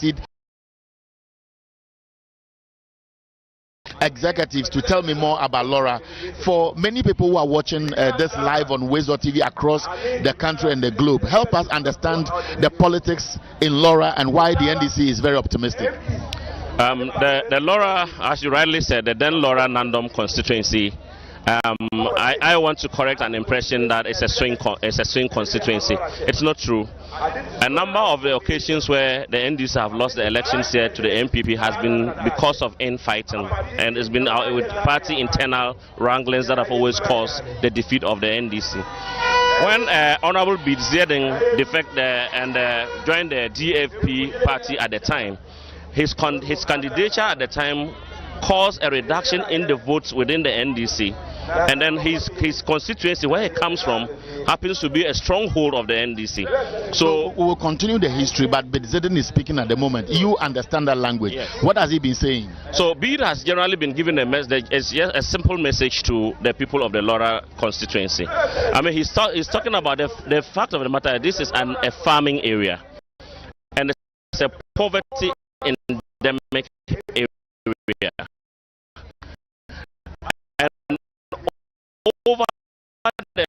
NDC executives to tell me more about Laura. For many people who are watching this live on Wazor TV across the country and the globe, help us understand the politics in Laura and why the NDC is very optimistic. The Laura, as you rightly said, the then Laura Nandom constituency. I want to correct an impression that it's a swing constituency. It's not true. A number of the occasions where the NDC have lost the elections here to the MPP has been because of infighting, and it's been with party internal wranglings that have always caused the defeat of the NDC. When Honorable Bidzeding defected and joined the DFP party at the time, his candidature at the time caused a reduction in the votes within the NDC. And then his constituency, where he comes from, happens to be a stronghold of the NDC. So we will continue the history, but Bidzeding is speaking at the moment. You understand that language. Yes. What has he been saying? So Bid has generally been given a message, a simple message to the people of the Laura constituency. I mean, he's talking about the fact of the matter, this is a farming area. And it's a poverty endemic area. And over the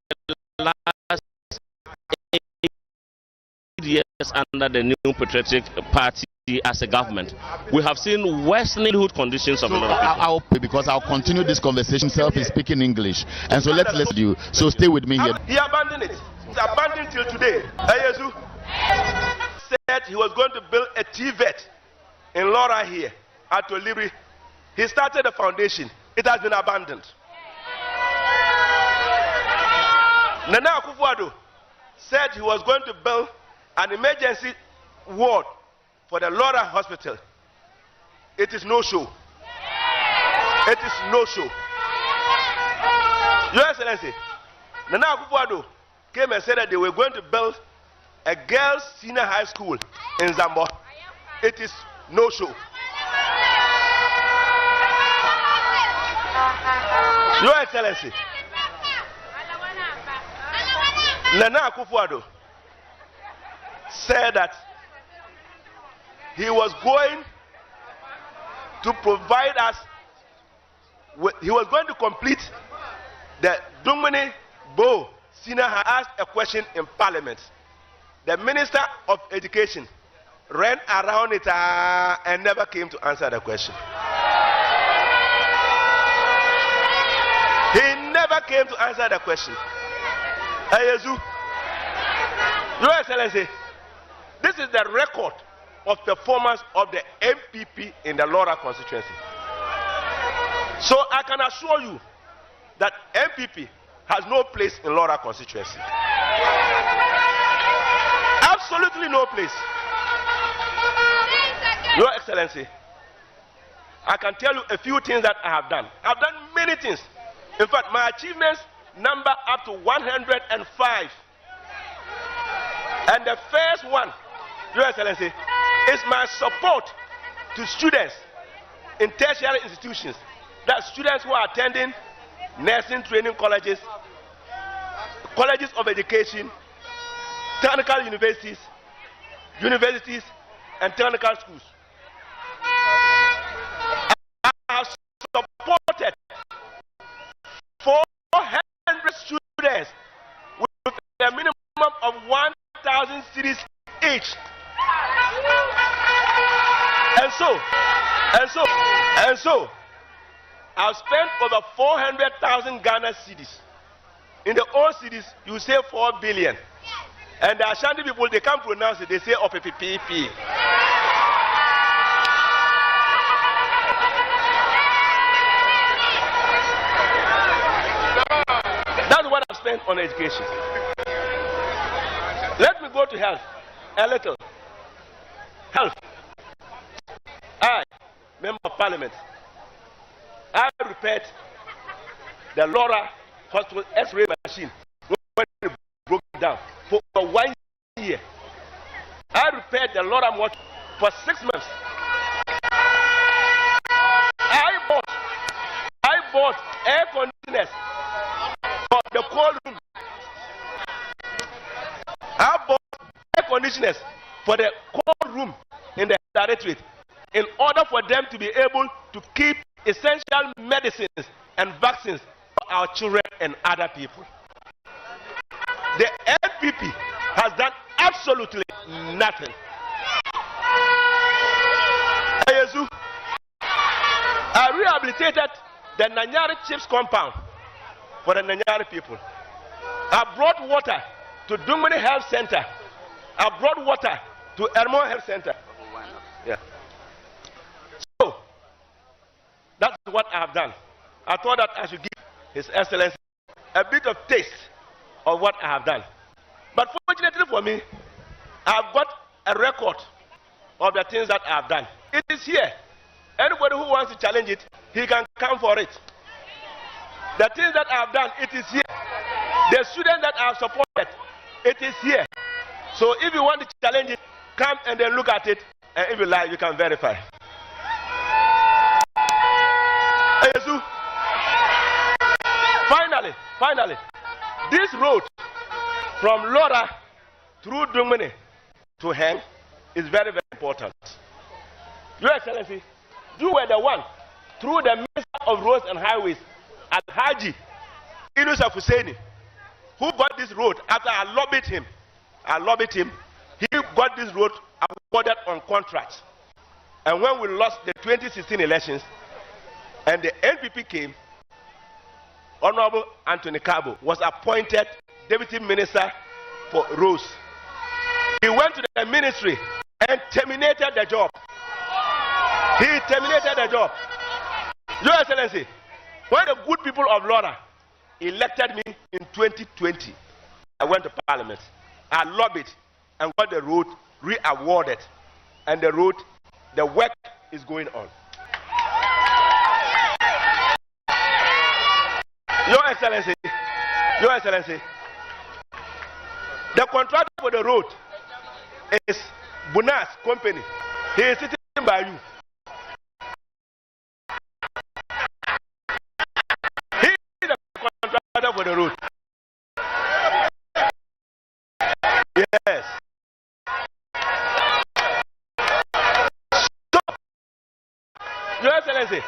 last 8 years under the new patriotic party as a government, we have seen worsening conditions of a lot of people. Because I'll continue this conversation. Self is speaking English, and so let's listen to you. So stay with me here. He abandoned it. It's abandoned till today. Ayezu said he was going to build a TVET in Laura here at Olibri. He started a foundation. It has been abandoned. Nana Akufo-Addo said he was going to build an emergency ward for the Laura Hospital. It is no show. It is no show. Your Excellency, Nana Akufo-Addo came and said that they were going to build a girls' senior high school in Zambo. It is no show. Your Excellency, Nana Akufo-Addo said that he was going to provide us with, he was going to complete the Dungmani Bo Senior asked a question in Parliament. The Minister of Education ran around it and never came to answer the question. He never came to answer the question. Ayezu, Your Excellency, this is the record of performance of the MPP in the Laura constituency. So I can assure you that MPP has no place in Laura constituency. Absolutely no place. Your Excellency, I can tell you a few things that I have done. I've done many things. In fact, my achievements number up to 105. And the first one, Your Excellency, is my support to students in tertiary institutions. That's students who are attending nursing training colleges, colleges of education, technical universities, and technical schools. I have supported 400 students with a minimum of 1,000 cedis each. And so, I've spent over 400,000 Ghana cedis. In the old cedis, you say 4 billion. And the Ashanti people, they can't pronounce it, they say OPPP. That's what I've spent on education. Let me go to health a little. Health. I, Member of Parliament, I repaired the Laura Hospital X-ray machine when it broke down for 1 year. I repaired the Laura watch for 6 months. I bought air conditioners for the cold room. I bought air conditioners for the cold room in the directorate in order for them to be able to keep essential medicines and vaccines for our children and other people. The NPP has done absolutely nothing. I rehabilitated the Nanyari Chips compound for the Nanyari people. I brought water to Dungmani Health Center. I brought water to Ermo Health Center. Yeah. So, that's what I have done. I thought that I should give His Excellency a bit of taste of what I have done. But fortunately for me, I have got a record of the things that I have done. It is here. Anybody who wants to challenge it, he can come for it. The things that I have done, it is here. The students that I have supported, it is here. So if you want to challenge it, come and then look at it, and if you like, you can verify. Finally, this road from Lora through Dungmani to Heng is very, very important. Your Excellency, you were the one through the Minister of Roads and Highways, Al-Haji Inusa Husseini, who got this road after I lobbied him. He got this road awarded on contract. And when we lost the 2016 elections and the NPP came, Honorable Anthony Cabo was appointed Deputy Minister for Roads. He went to the ministry and terminated the job. He terminated the job. Your Excellency, when the good people of Lora elected me in 2020, I went to Parliament. I lobbied and got the road re-awarded. And the work is going on. Your Excellency, the contractor for the road is Bunas Company. He is sitting by you. He is the contractor for the road. Yes. So, Your Excellency,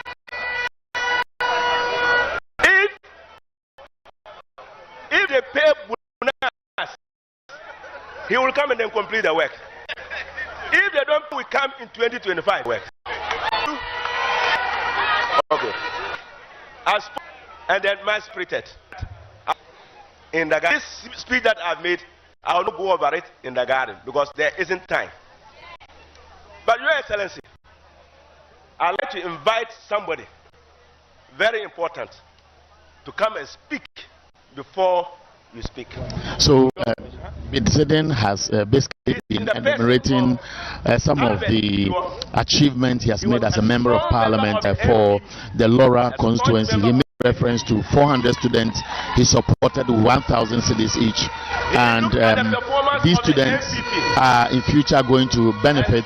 if they pay Bunas, he will come and then complete the work. If they don't, we come in 2025 work. Okay. And then my spirited. In the garden. This speech that I've made, I will not go over it in the garden because there isn't time. But Your Excellency, I'd like to invite somebody very important to come and speak before you speak. So, Bidden has basically been enumerating some of the achievements he has made as a member of parliament for the Lora constituency. He made reference to 400 students he supported 1,000 cedis each, and these students are in future going to benefit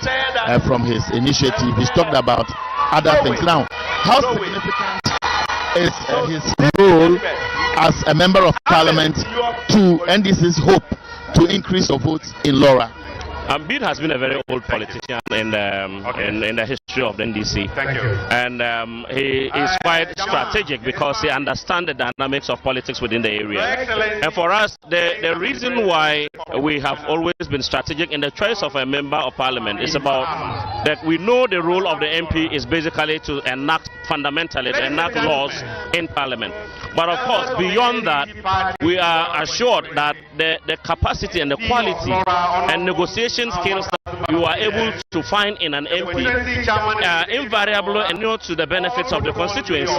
from his initiative. He's talked about other things. Now, how significant is his role as a member of parliament to NDC's hope to increase the votes in Lora? Bid has been a very old politician in the history of the NDC. Thank you. And he is quite strategic because he understands the dynamics of politics within the area. And for us, the reason why we have always been strategic in the choice of a member of parliament is about that we know the role of the MP is basically to enact laws in parliament. But of course, beyond that, we are assured that the capacity and the quality and negotiation skills that you are able to find in an MP are invariable and to the benefits of the constituency.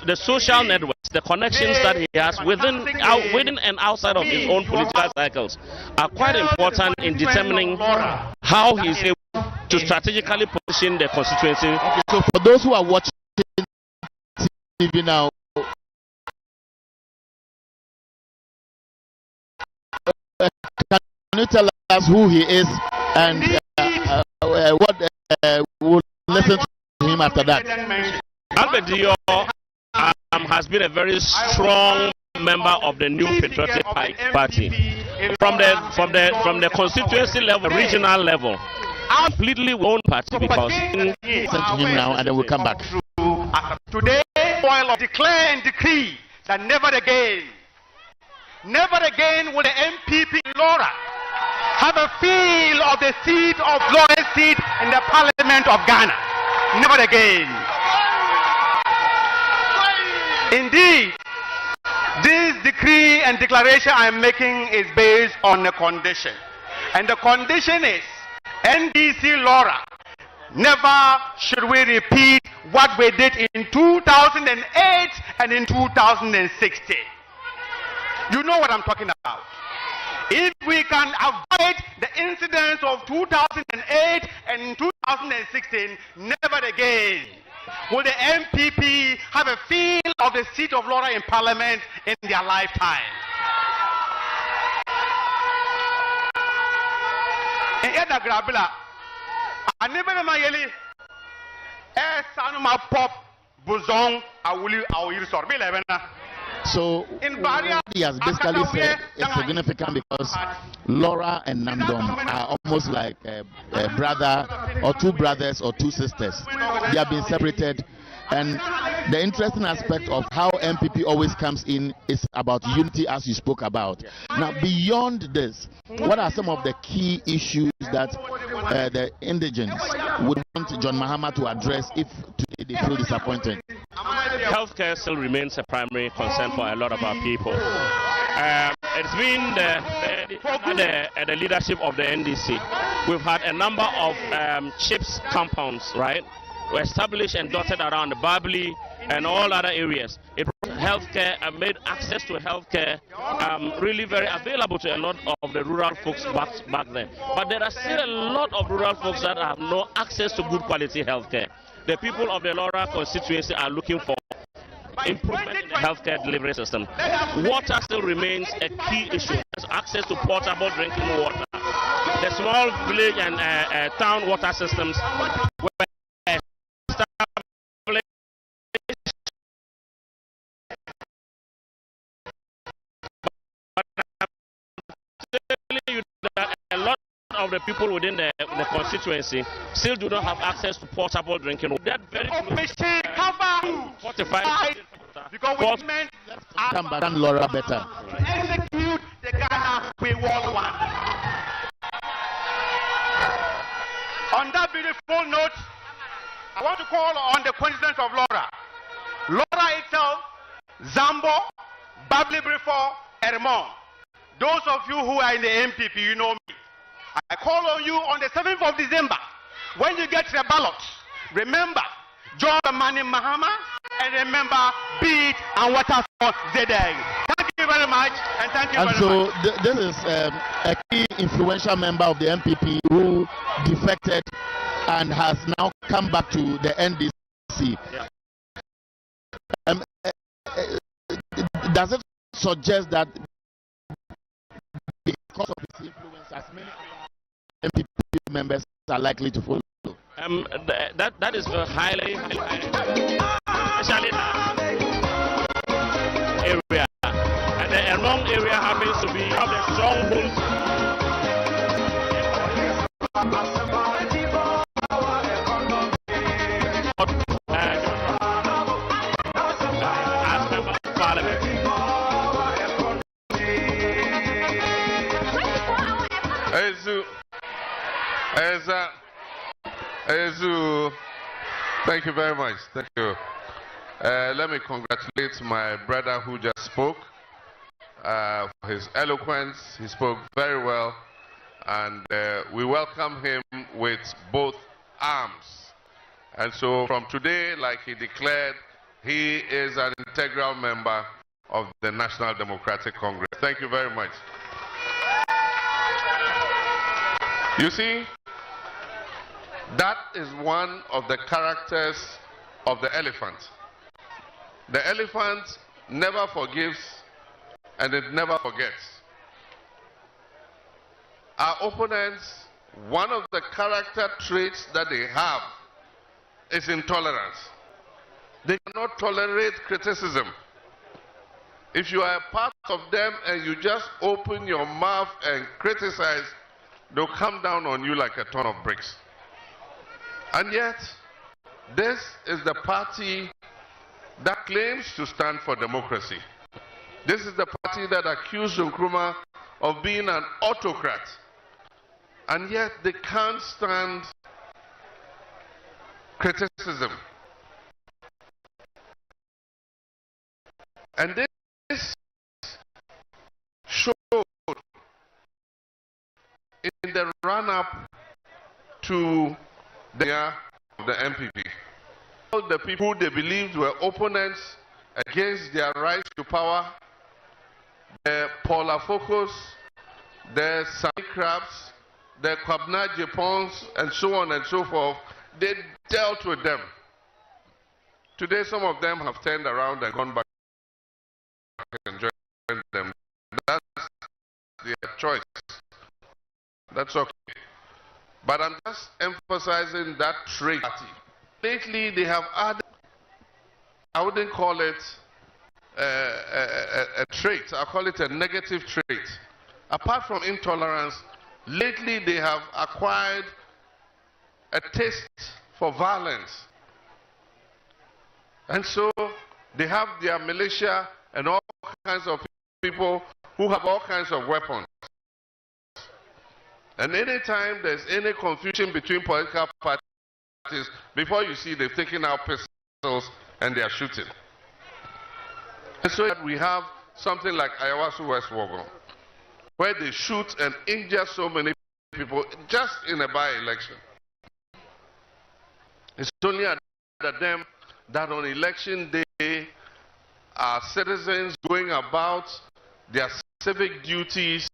The social networks, the connections that he has within and outside of his own political cycles are quite important in determining how he is able to strategically position the constituency. Okay, so for those who are watching TV now, can you tell us who he is and what we'll listen to him after that? Albert Dio has been a very strong member of the New Patriotic Party from the constituency level, regional level. completely own party because Listen to him now, and then we'll come back. Today, oil of declare and decree that never again will the MPP in Laura have a feel of the seat of Laura's seat in the Parliament of Ghana. Never again. Indeed, this decree and declaration I am making is based on a condition. And the condition is NDC Laura, never should we repeat what we did in 2008 and in 2016. You know what I'm talking about. If we can avoid the incidents of 2008 and 2016, never again will the MPP have a feel of the seat of Laura in Parliament in their lifetime. In Edna Grabila, I never mayeli sanuma pop buzong awuli awiri sorbi lebena. So what he has basically said is significant because Laura and Nandom are almost like a brother or two brothers or two sisters. They have been separated, and the interesting aspect of how MPP always comes in is about unity, as you spoke about. Now, beyond this, what are some of the key issues that the indigents would want John Mahama to address if today they feel disappointed? Healthcare still remains a primary concern for a lot of our people. It's been the leadership of the NDC. We've had a number of CHIPS compounds, right, established and dotted around Babli and all other areas. It brought healthcare and made access to healthcare really very available to a lot of the rural folks back then. But there are still a lot of rural folks that have no access to good quality healthcare. The people of the Laura constituency are looking for improvement in the healthcare delivery system. Water still remains a key issue. There's access to portable drinking water. The small village and town water systems were established. But I'm telling you that a lot of the people within the constituency still do not have access to portable drinking water. That very fortified because we meant come back and Laura better. Execute the Ghana we all want. On that beautiful note, I want to call on the constituents of Laura. Laura itself, Zambo, Babli Brifo, Ermon. Those of you who are in the MPP, you know me. I call on you on the 7th of December. When you get the ballot, remember John Mani Mahama and remember Beat and Water for Zedeg. Thank you very much, and thank you very much. And so this is a key influential member of the MPP who defected and has now come back to the NDC. Yeah. Does it suggest that because of his influence, as many MPP members are likely to follow? That is highly, especially area, and the Ermong area happens to be one of the strongholds. As member of Parliament. Ezu, thank you very much. Thank you. Let me congratulate my brother who just spoke for his eloquence. He spoke very well, and we welcome him with both arms. And so from today, like he declared, he is an integral member of the National Democratic Congress. Thank you very much. You see, that is one of the characters of the elephant. The elephant never forgives and it never forgets. Our opponents, one of the character traits that they have is intolerance. They cannot tolerate criticism. If you are a part of them and you just open your mouth and criticize, they'll come down on you like a ton of bricks. And yet, this is the party that claims to stand for democracy. This is the party that accused Nkrumah of being an autocrat. And yet they can't stand criticism. And this showed in the run-up to the MPP. All the people they believed were opponents against their rise to power, the Paula Focus, the Sami Crabs, the Kwabna Japons, and so on and so forth, they dealt with them. Today, some of them have turned around and gone back and joined them. That's their choice. That's okay. But I'm just emphasizing that trait. Lately, they have added, I wouldn't call it a trait, I'll call it a negative trait. Apart from intolerance, lately they have acquired a taste for violence. And so they have their militia and all kinds of people who have all kinds of weapons. And anytime there's any confusion between political parties, before you see they've taken out pistols and they are shooting. And so we have something like Ayawasu West Wogon, where they shoot and injure so many people just in a by-election. It's only at them that on election day, our citizens going about their civic duties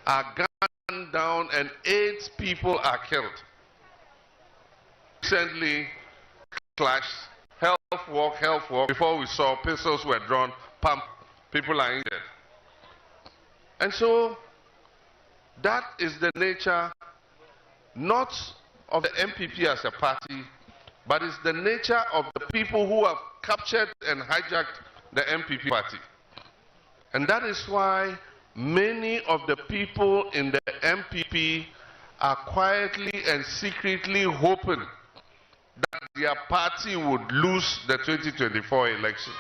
are gunned down and 8 people are killed. Recently clashed, health walk, before we saw pistols were drawn, pump, people are injured. And so that is the nature not of the MPP as a party, but it's the nature of the people who have captured and hijacked the MPP party. And that is why many of the people in the MPP are quietly and secretly hoping that their party would lose the 2024 election.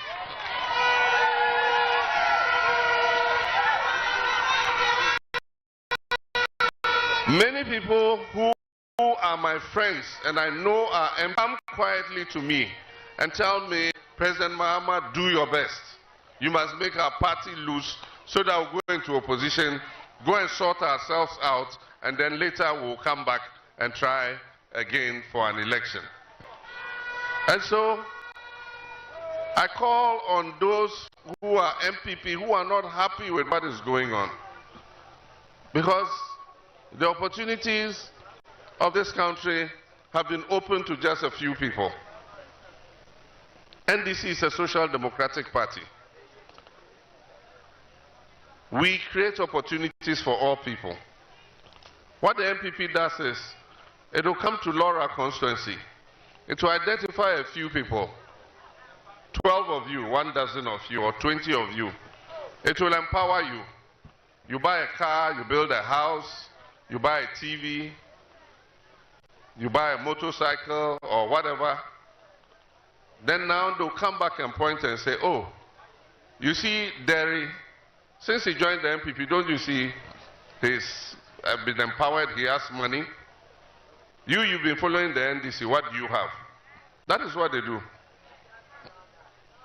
Many people who are my friends and I know are come quietly to me and tell me, President Mahama, do your best. You must make our party lose so that we'll go into opposition, go and sort ourselves out, and then later we'll come back and try again for an election. And so I call on those who are MPP who are not happy with what is going on, because the opportunities of this country have been open to just a few people. NDC is a social democratic party. We create opportunities for all people. What the MPP does is, it will come to Laura constituency. It will identify a few people, 12 of you, 1 dozen of you, or 20 of you. It will empower you. You buy a car, you build a house, you buy a TV, you buy a motorcycle or whatever. Then now they'll come back and point and say, oh, you see Derry, since he joined the MPP, don't you see he's been empowered, he has money? You've been following the NDC, what do you have? That is what they do.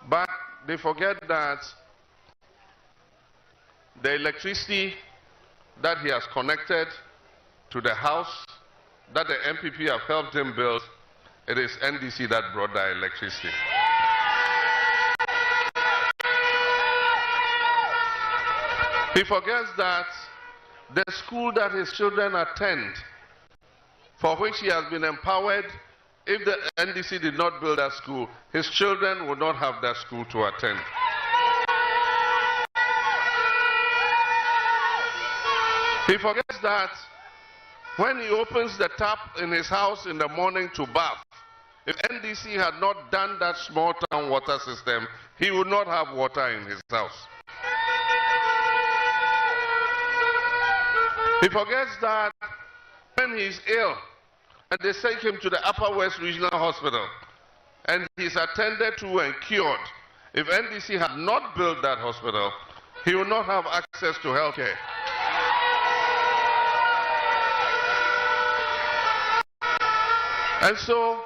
But they forget that the electricity that he has connected to the house, that the MPP have helped him build, it is NDC that brought that electricity. He forgets that the school that his children attend, for which he has been empowered, if the NDC did not build that school, his children would not have that school to attend. He forgets that when he opens the tap in his house in the morning to bath, if NDC had not done that small town water system, he would not have water in his house. He forgets that when he's ill and they take him to the Upper West Regional Hospital and he's attended to and cured, if NDC had not built that hospital, he would not have access to health care. And so,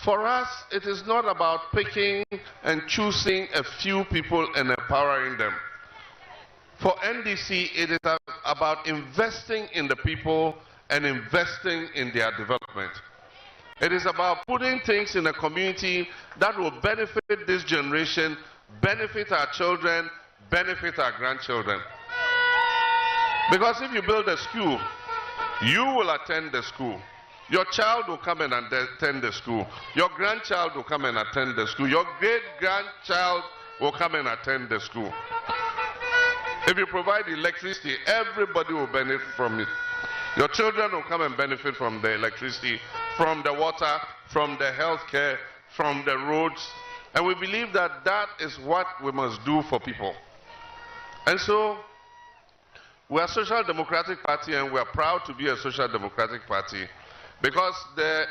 for us, it is not about picking and choosing a few people and empowering them. For NDC, it is about investing in the people and investing in their development. It is about putting things in the community that will benefit this generation, benefit our children, benefit our grandchildren. Because if you build a school, you will attend the school. Your child will come and attend the school. Your grandchild will come and attend the school. Your great-grandchild will come and attend the school. If you provide electricity, everybody will benefit from it. Your children will come and benefit from the electricity, from the water, from the health care, from the roads. And we believe that that is what we must do for people. And so, we are a social democratic party, and we are proud to be a social democratic party, because the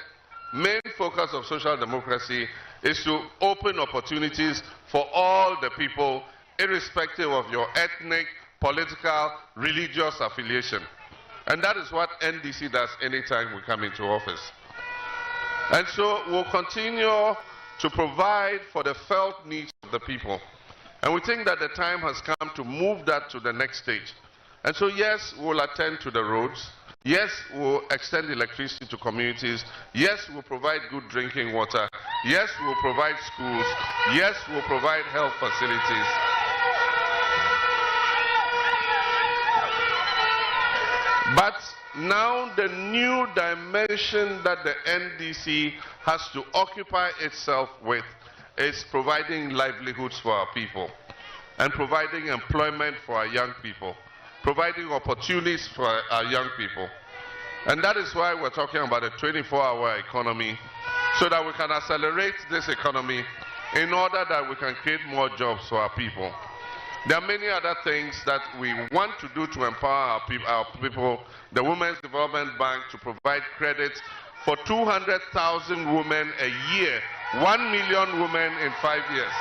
main focus of social democracy is to open opportunities for all the people, irrespective of your ethnic, political, religious affiliation. And that is what NDC does anytime we come into office. And so we'll continue to provide for the felt needs of the people. And we think that the time has come to move that to the next stage. And so yes, we'll attend to the roads. Yes, we'll extend electricity to communities. Yes, we'll provide good drinking water. Yes, we'll provide schools. Yes, we'll provide health facilities. But now the new dimension that the NDC has to occupy itself with is providing livelihoods for our people and providing employment for our young people, providing opportunities for our young people. And that is why we're talking about a 24-hour economy, so that we can accelerate this economy in order that we can create more jobs for our people. There are many other things that we want to do to empower our people. The Women's Development Bank to provide credit for 200,000 women a year, 1 million women in 5 years.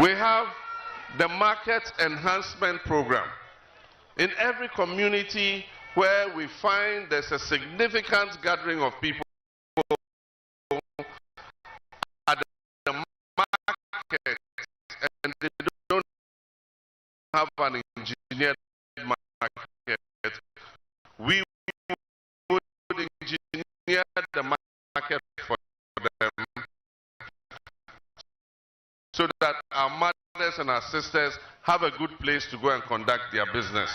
We have the Market Enhancement Program. In every community where we find there's a significant gathering of people at the market and they don't have an engineered market, we would engineer the market for them so that our mothers and our sisters have a good place to go and conduct their business.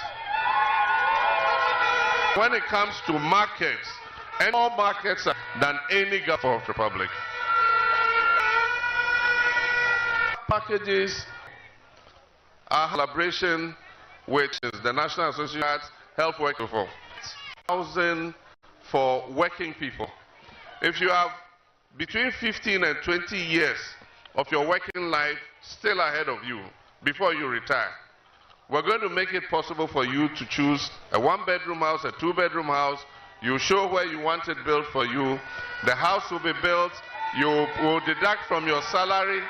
When it comes to markets, and more markets than any government of the Republic. Packages our collaboration with the National Association of Health Workers for 1,000 for working people. If you have between 15 and 20 years of your working life still ahead of you before you retire, we're going to make it possible for you to choose a 1-bedroom house, a 2-bedroom house. You show where you want it built for you. The house will be built. You will deduct from your salary.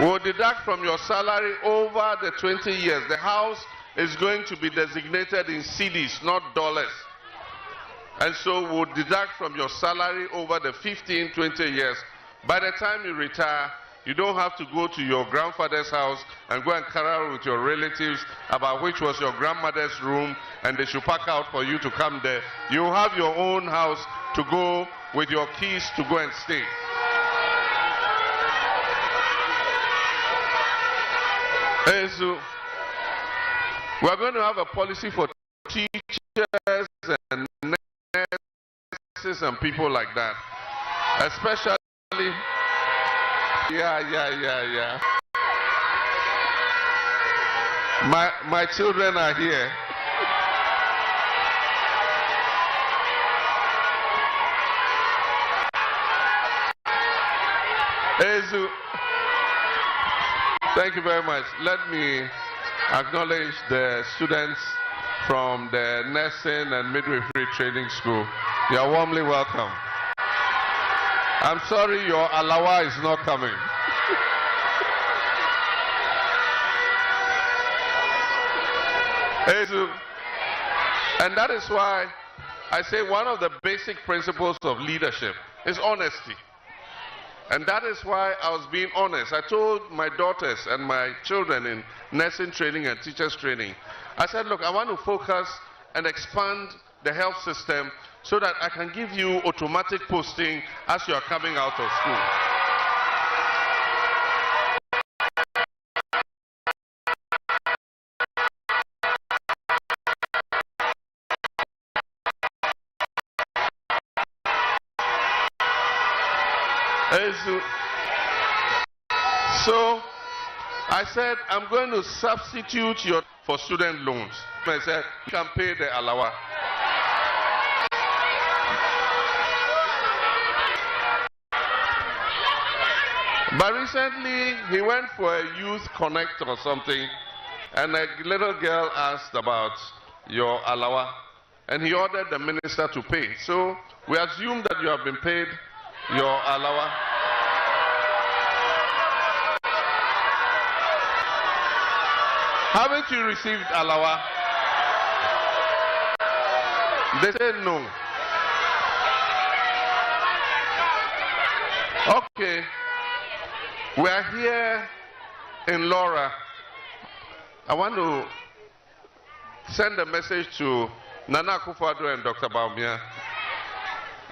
We'll deduct from your salary over the 20 years. The house is going to be designated in cedis, not dollars. And so we'll deduct from your salary over the 15, 20 years. By the time you retire, you don't have to go to your grandfather's house and go and quarrel with your relatives about which was your grandmother's room and they should pack out for you to come there. You have your own house to go with your keys to go and stay. And so we're going to have a policy for teachers and nurses and people like that, especially. Yeah. My children are here. Ezu, thank you very much. Let me acknowledge the students from the Nursing and Midwifery Training School. You are warmly welcome. I'm sorry your alawa is not coming. And that is why I say one of the basic principles of leadership is honesty. And that is why I was being honest. I told my daughters and my children in nursing training and teachers training, I said, look, I want to focus and expand the health system so that I can give you automatic posting as you are coming out of school. So I said, I'm going to substitute for student loans. I said, you can pay the alawa. But recently, he went for a youth connect or something, and a little girl asked about your alawa, and he ordered the minister to pay. So we assume that you have been paid your alawa. Haven't you received alawa? They said no. Okay. We are here in Laura. I want to send a message to Nana Akufo-Addo and Dr. Baumia.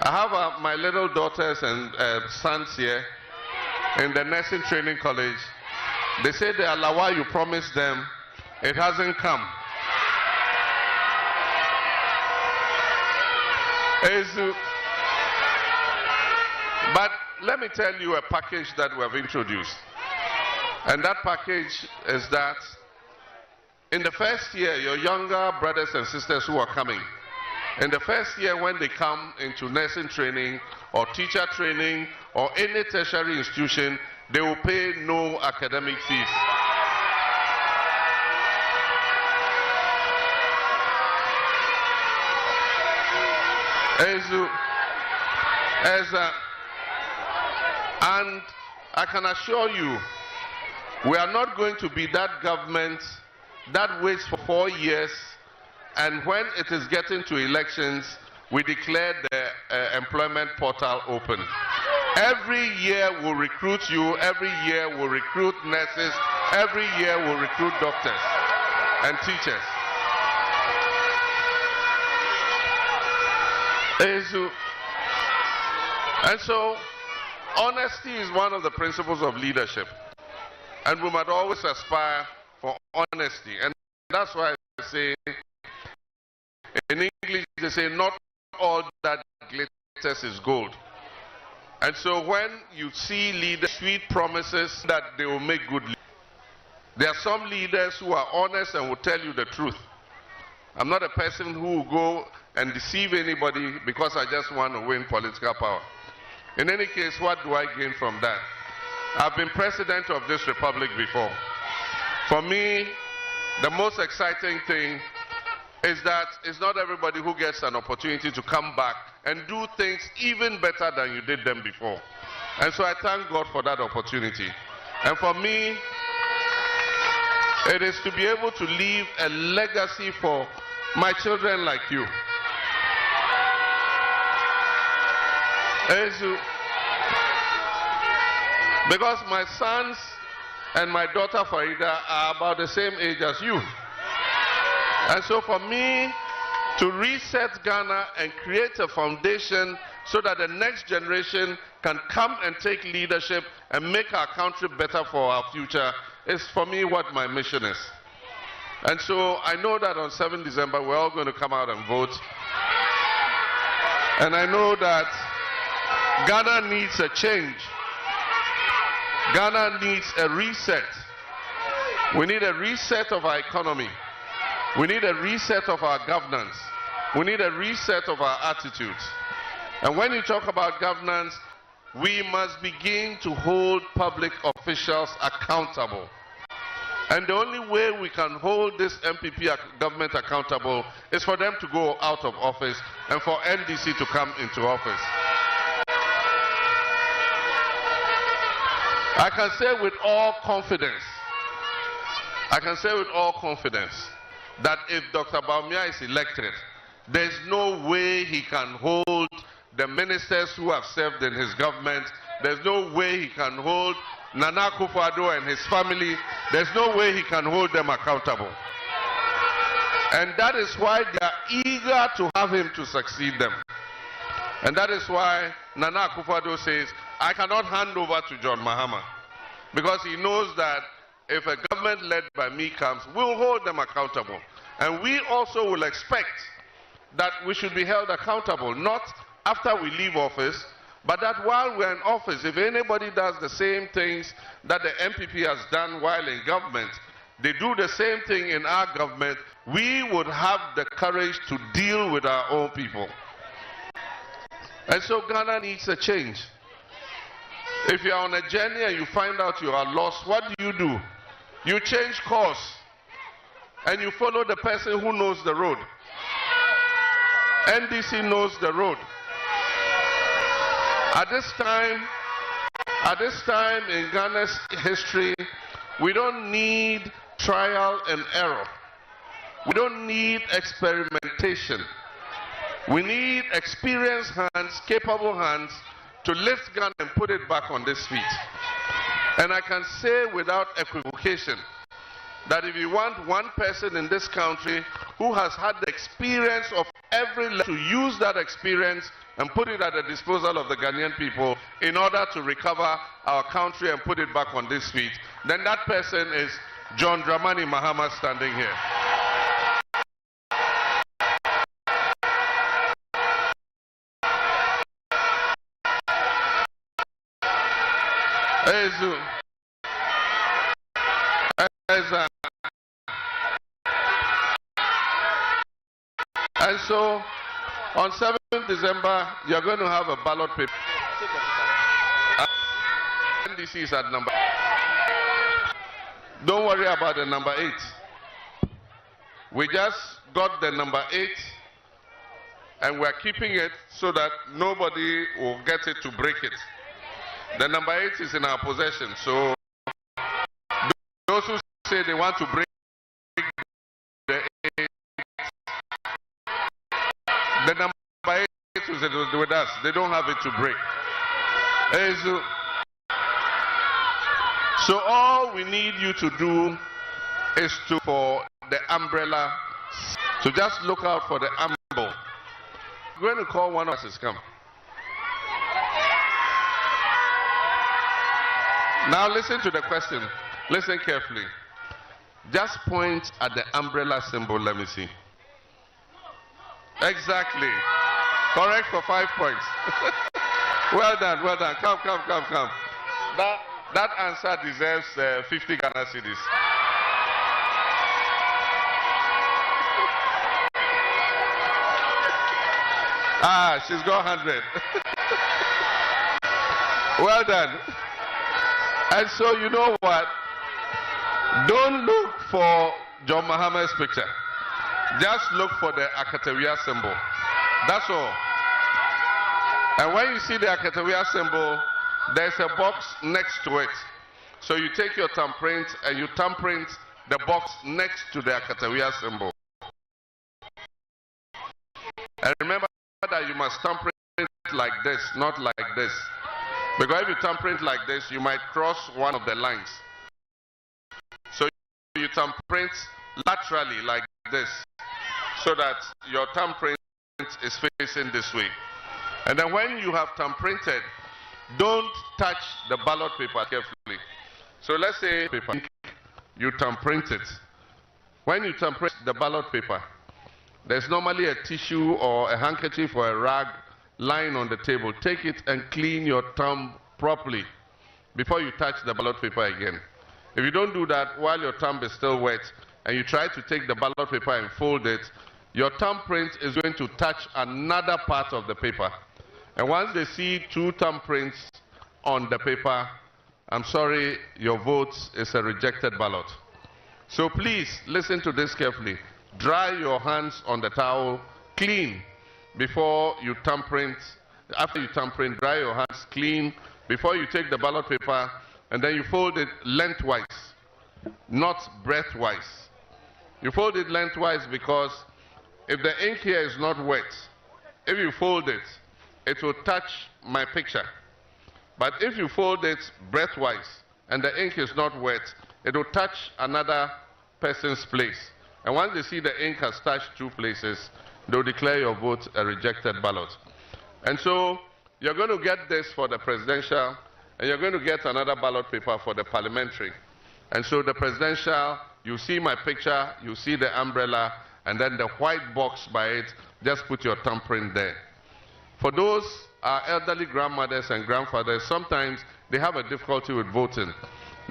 I have my little daughters and sons here in the nursing training college. They say the alawa you promised them, it hasn't come. But let me tell you a package that we have introduced. And that package is that in the first year, your younger brothers and sisters who are coming, in the first year when they come into nursing training or teacher training or any tertiary institution, they will pay no academic fees. And I can assure you, we are not going to be that government that waits for 4 years, and when it is getting to elections, we declare the employment portal open. Every year we'll recruit you, every year we'll recruit nurses, every year we'll recruit doctors and teachers. And so, honesty is one of the principles of leadership. And we must always aspire for honesty. And that's why I say, in English, they say, not all that glitters is gold. And so when you see leaders, sweet promises that they will make good leaders, there are some leaders who are honest and will tell you the truth. I'm not a person who will go and deceive anybody because I just want to win political power. In any case, what do I gain from that? I've been president of this republic before. For me, the most exciting thing is that it's not everybody who gets an opportunity to come back and do things even better than you did them before. And so I thank God for that opportunity. And for me, it is to be able to leave a legacy for my children like you. Because my sons and my daughter Farida are about the same age as you. And so for me to reset Ghana and create a foundation so that the next generation can come and take leadership and make our country better for our future is for me what my mission is. And so I know that on 7 December we're all going to come out and vote. And I know that Ghana needs a change. Ghana needs a reset. We need a reset of our economy. We need a reset of our governance. We need a reset of our attitudes. And when you talk about governance, we must begin to hold public officials accountable. And the only way we can hold this MPP government accountable is for them to go out of office and for NDC to come into office. I can say with all confidence, that if Dr. Bawumia is elected, there's no way he can hold the ministers who have served in his government. There's no way he can hold Nana Akufo-Addo and his family. There's no way he can hold them accountable. And that is why they are eager to have him to succeed them. And that is why Nana Akufo-Addo says, I cannot hand over to John Mahama. Because he knows that if a government led by me comes, we'll hold them accountable. And we also will expect that we should be held accountable, not after we leave office, but that while we're in office, if anybody does the same things that the MPP has done while in government, they do the same thing in our government, we would have the courage to deal with our own people. And so Ghana needs a change. If you're on a journey and you find out you are lost, what do? You change course and you follow the person who knows the road. NDC knows the road. At this time in Ghana's history, we don't need trial and error. We don't need experimentation. We need experienced hands, capable hands, to lift Ghana and put it back on its feet. And I can say without equivocation that if you want one person in this country who has had the experience of every level to use that experience and put it at the disposal of the Ghanaian people in order to recover our country and put it back on its feet, then that person is John Dramani Mahama standing here. And so, on 7th December, you're going to have a ballot paper. NDC is at number. Don't worry about the number 8. We just got the number 8, and we're keeping it so that nobody will get it to break it. The number 8 is in our possession, so those who say they want to break the 8, the number 8 is with us. They don't have it to break. So all we need you to do is for the umbrella, to just look out for the umbrella. I'm going to call one of us to come. Now listen to the question. Listen carefully. Just point at the umbrella symbol. Let me see. Exactly. Correct for 5 points. Well done, well done. Come. That answer deserves 50 Ghana cedis. Ah, she's got 100. Well done. And so you know what? Don't look for John Mahama's picture. Just look for the Akatawia symbol. That's all. And when you see the Akatawia symbol, there's a box next to it. So you take your thumbprint and you thumbprint the box next to the Akatawia symbol. And remember that you must thumbprint like this, not like this. Because if you thumbprint like this, you might cross one of the lines. So you thumbprint laterally like this, so that your thumbprint is facing this way. And then when you have thumbprinted, don't touch the ballot paper carefully. So let's say you thumbprint it. When you thumbprint the ballot paper, there's normally a tissue or a handkerchief or a rag lying on the table. Take it and clean your thumb properly before you touch the ballot paper again. If you don't do that while your thumb is still wet and you try to take the ballot paper and fold it, your thumbprint is going to touch another part of the paper. And once they see 2 thumbprints on the paper, I'm sorry, your vote is a rejected ballot. So please listen to this carefully. Dry your hands on the towel, clean before you thumbprint. After you thumbprint, dry your hands clean before you take the ballot paper, and then you fold it lengthwise, not breadthwise. You fold it lengthwise because if the ink here is not wet, if you fold it, it will touch my picture. But if you fold it breadthwise and the ink is not wet, it will touch another person's place. And once they see the ink has touched 2 places, they'll declare your vote a rejected ballot. And so you're going to get this for the presidential, and you're going to get another ballot paper for the parliamentary. And so the presidential, you see my picture, you see the umbrella, and then the white box by it, just put your thumbprint there. For those elderly grandmothers and grandfathers, sometimes they have a difficulty with voting.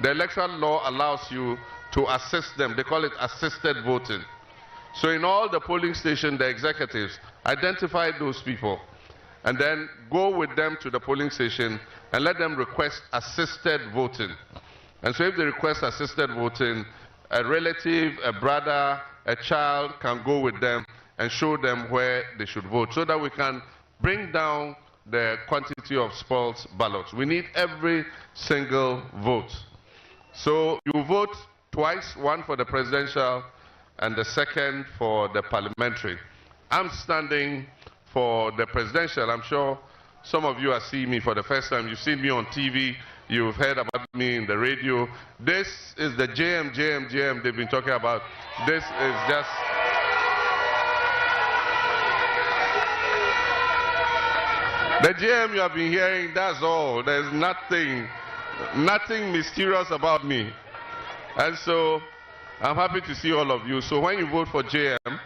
The electoral law allows you to assist them. They call it assisted voting. So in all the polling stations, the executives identify those people and then go with them to the polling station and let them request assisted voting. And so if they request assisted voting, a relative, a brother, a child can go with them and show them where they should vote so that we can bring down the quantity of spoiled ballots. We need every single vote. So you vote twice, one for the presidential and the second for the parliamentary. I'm standing for the presidential. I'm sure some of you are seeing me for the first time. You've seen me on TV. You've heard about me in the radio. This is the JM they've been talking about. This is just... the JM you have been hearing, that's all. There's nothing mysterious about me. And so I'm happy to see all of you. So when you vote for JM,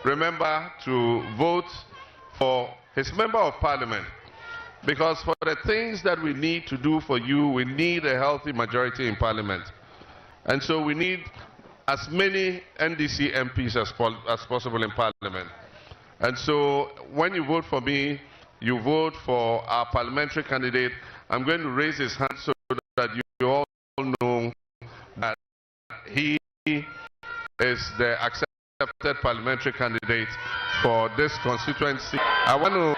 remember to vote for his member of parliament. Because for the things that we need to do for you, we need a healthy majority in parliament. And so we need as many NDC MPs as possible in parliament. And so when you vote for me, you vote for our parliamentary candidate. I'm going to raise his hand so that you all know that he is the accepted parliamentary candidate for this constituency. I want to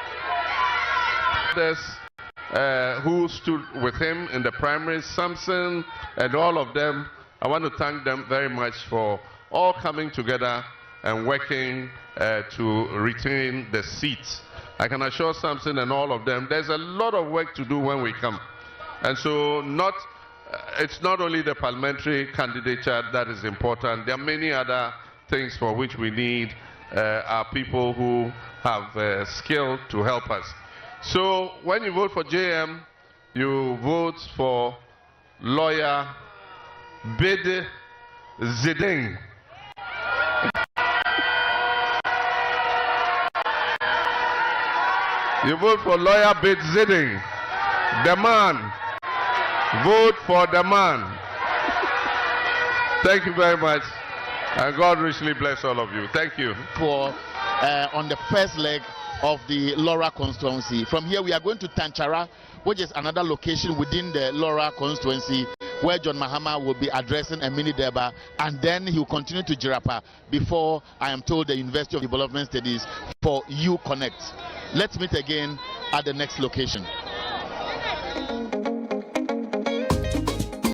who stood with him in the primaries, Samson and all of them. I want to thank them very much for all coming together and working to retain the seats. I can assure Samson and all of them, there's a lot of work to do when we come. And so it's not only the parliamentary candidature that is important. There are many other things for which we need our people who have skill to help us. So when you vote for JM, you vote for lawyer Bid Ziding. You vote for lawyer Bid Ziding. The man. Vote for the man. Thank you very much. And God richly bless all of you. Thank you. For on the first leg of the Laura constituency. From here we are going to Tanchara, which is another location within the Laura constituency, where John Mahama will be addressing a mini deba, and then he will continue to Jirapa before, I am told, the University of Development Studies for U Connect. Let's meet again at the next location.